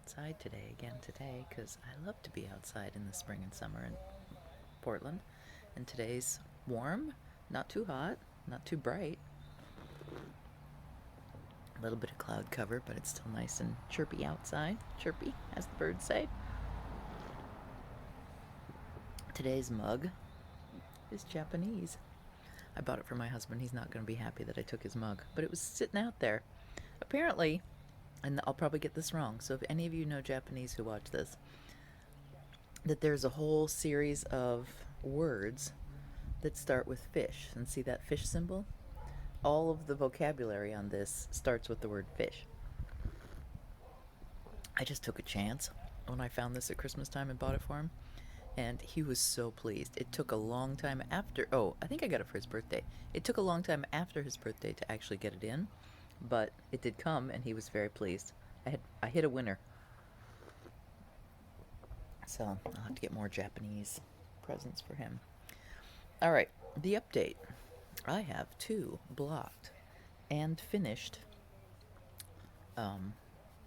outside today, because I love to be outside in the spring and summer in Portland. And today's warm, not too hot, not too bright. A little bit of cloud cover, but it's still nice and chirpy outside. Chirpy, as the birds say. Today's mug is Japanese. I bought it for my husband. He's not going to be happy that I took his mug, but it was sitting out there. Apparently, and I'll probably get this wrong, so if any of you know Japanese who watch this, that there's a whole series of words that start with fish. And see that fish symbol? All of the vocabulary on this starts with the word fish. I just took a chance when I found this at Christmas time and bought it for him. And he was so pleased. It took a long time after, I think I got it for his birthday. It took a long time after his birthday to actually get it in, but it did come and he was very pleased. I hit a winner. So I'll have to get more Japanese presents for him. All right, the update. I have 2 blocked and finished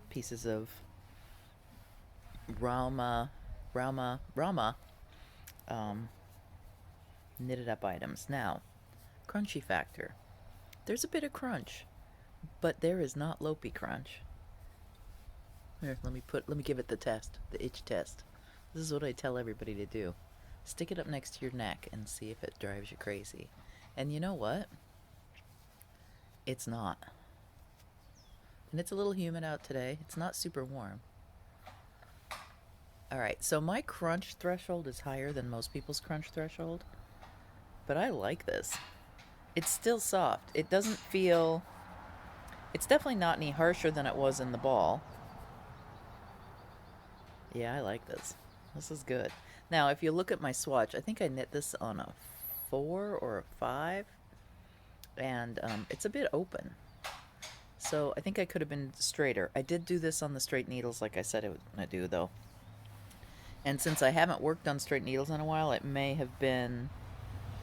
pieces of Rauma knitted up items. Now, crunchy factor. There's a bit of crunch, but there is not Lopi crunch. Here, let me give it the test, the itch test. This is what I tell everybody to do. Stick it up next to your neck and see if it drives you crazy. And you know what? It's not. And it's a little humid out today. It's not super warm. Alright, so my crunch threshold is higher than most people's crunch threshold. But I like this. It's still soft. It doesn't feel... It's definitely not any harsher than it was in the ball. Yeah, I like this. This is good. Now, if you look at my swatch, I think I knit this on a 4 or a 5. And it's a bit open. So I think I could have been straighter. I did do this on the straight needles like I said I was going to do, though. And since I haven't worked on straight needles in a while, it may have been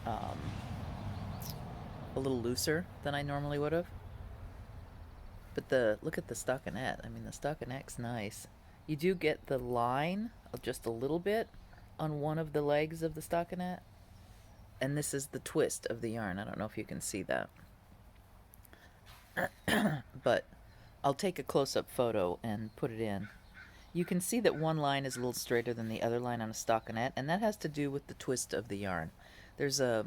a little looser than I normally would have. But look at the stockinette. I mean, the stockinette's nice. You do get the line of just a little bit on one of the legs of the stockinette. And this is the twist of the yarn. I don't know if you can see that. But I'll take a close-up photo and put it in. You can see that one line is a little straighter than the other line on a stockinette, and that has to do with the twist of the yarn. There's a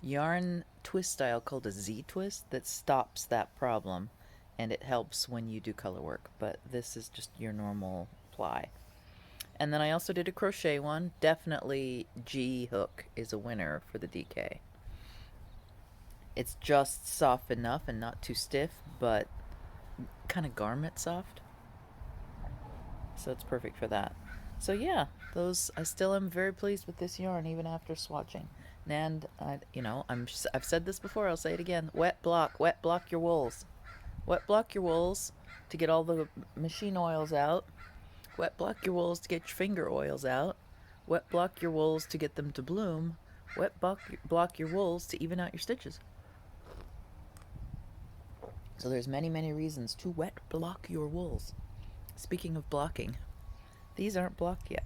yarn twist style called a Z-twist that stops that problem, and it helps when you do color work, but this is just your normal ply. And then I also did a crochet one. Definitely G hook is a winner for the DK. It's just soft enough and not too stiff, but kind of garment soft. So it's perfect for that. So yeah, I still am very pleased with this yarn even after swatching. And I've said this before, I'll say it again. Wet block your wools. Wet block your wools to get all the machine oils out. Wet block your wools to get your finger oils out. Wet block your wools to get them to bloom. Wet block your wools to even out your stitches. So there's many, many reasons to wet block your wools. Speaking of blocking, these aren't blocked yet.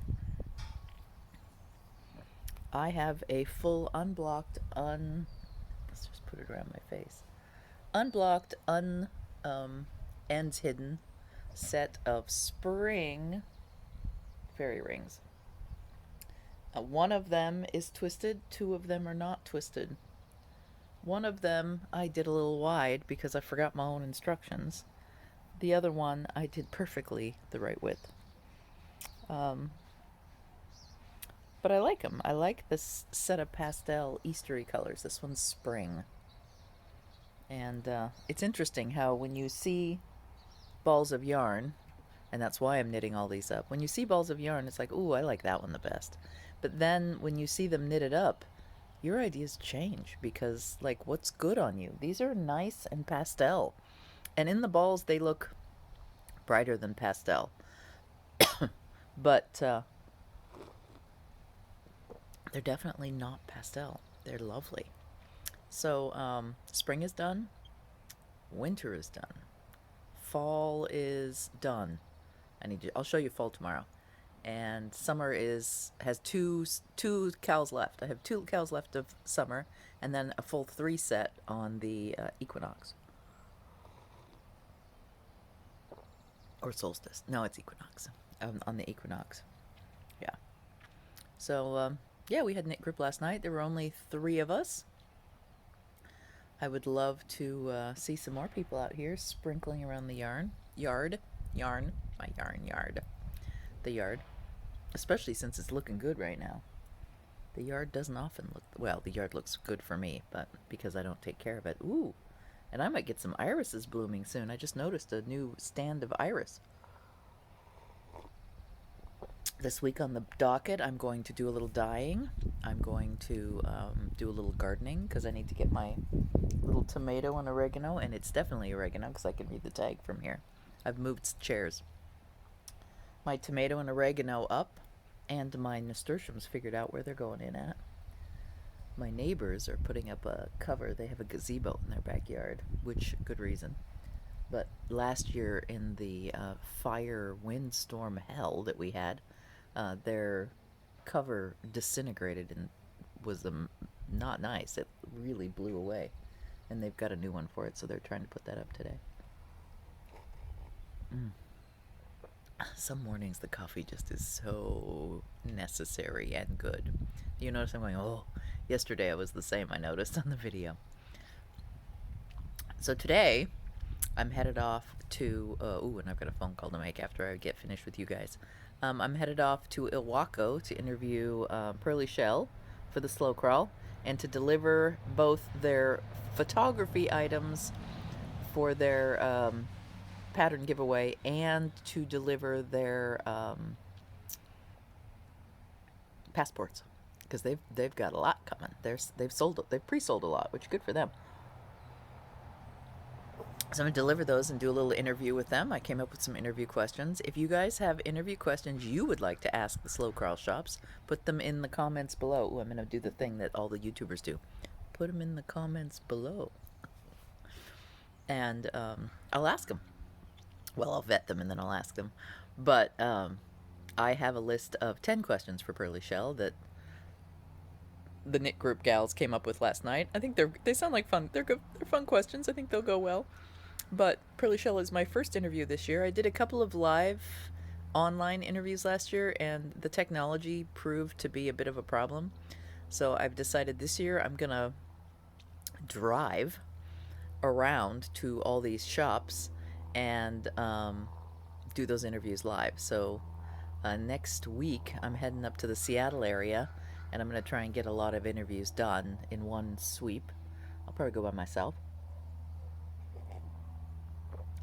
I have a full unblocked, let's just put it around my face. Unblocked, ends hidden set of spring fairy rings. One of them is twisted, 2 of them are not twisted. One of them I did a little wide because I forgot my own instructions. The other one I did perfectly the right width. But I like them. I like this set of pastel Eastery colors. This one's spring. And it's interesting how when you see balls of yarn, and that's why I'm knitting all these up, when you see balls of yarn, it's like, ooh, I like that one the best. But then when you see them knitted up, your ideas change because, like, what's good on you? These are nice and pastel. And in the balls, they look brighter than pastel. But they're definitely not pastel. They're lovely. So spring is done. Winter is done. Fall is done. I'll show you fall tomorrow. And summer has two cowls left. I have two cowls left of summer, and then a full three set on the equinox or solstice. No, it's equinox. On the equinox. Yeah. So yeah, we had a knit group last night. There were only 3 of us. I would love to see some more people out here sprinkling around the yard, the yard. Especially since it's looking good right now. The yard doesn't often look, well, the yard looks good for me, but because I don't take care of it. Ooh, and I might get some irises blooming soon. I just noticed a new stand of iris. This week on the docket, I'm going to do a little dyeing. I'm going to do a little gardening because I need to get my little tomato and oregano, and it's definitely oregano because I can read the tag from here. I've moved chairs. My tomato and oregano up, and my nasturtiums figured out where they're going in at. My neighbors are putting up a cover. They have a gazebo in their backyard, which good reason. But last year in the fire windstorm hell that we had, their cover disintegrated and was not nice. It really blew away, and they've got a new one for it, so they're trying to put that up today. Some mornings the coffee just is so necessary and good. You notice I'm going, oh, yesterday I was the same, I noticed on the video. So today I'm headed off to, and I've got a phone call to make after I get finished with you guys. I'm headed off to Ilwaco to interview Pearly Shell for the slow crawl and to deliver both their photography items for their pattern giveaway and to deliver their passports because they've got a lot coming. They've pre-sold a lot, which is good for them. So I'm going to deliver those and do a little interview with them. I came up with some interview questions. If you guys have interview questions you would like to ask the Slow Crawl shops, put them in the comments below. Ooh, I'm going to do the thing that all the YouTubers do. Put them in the comments below. And I'll ask them. Well, I'll vet them and then I'll ask them. But I have a list of 10 questions for Pearly Shell that the knit group gals came up with last night. I think they sound like fun. They're good. They're fun questions. I think they'll go well. But Pearly Shell is my first interview this year. I did a couple of live online interviews last year, and the technology proved to be a bit of a problem. So I've decided this year I'm going to drive around to all these shops and do those interviews live. So next week I'm heading up to the Seattle area, and I'm going to try and get a lot of interviews done in one sweep. I'll probably go by myself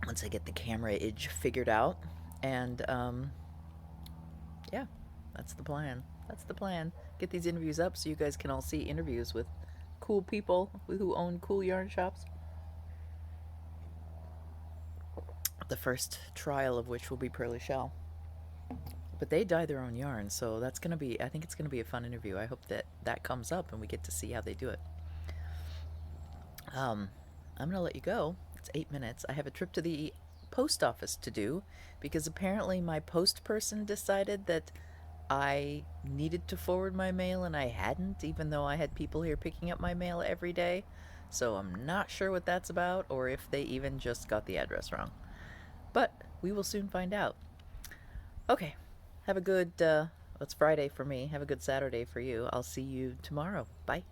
once I get the camera-age figured out. And yeah, that's the plan. That's the plan. Get these interviews up so you guys can all see interviews with cool people who own cool yarn shops. The first trial of which will be Pearly Shell. But they dye their own yarn, so that's going to be, I think it's going to be a fun interview. I hope that comes up and we get to see how they do it. I'm going to let you go. It's 8 minutes. I have a trip to the post office to do because apparently my post person decided that I needed to forward my mail and I hadn't, even though I had people here picking up my mail every day. So I'm not sure what that's about or if they even just got the address wrong. But we will soon find out. Okay. Have a good, it's Friday for me. Have a good Saturday for you. I'll see you tomorrow. Bye.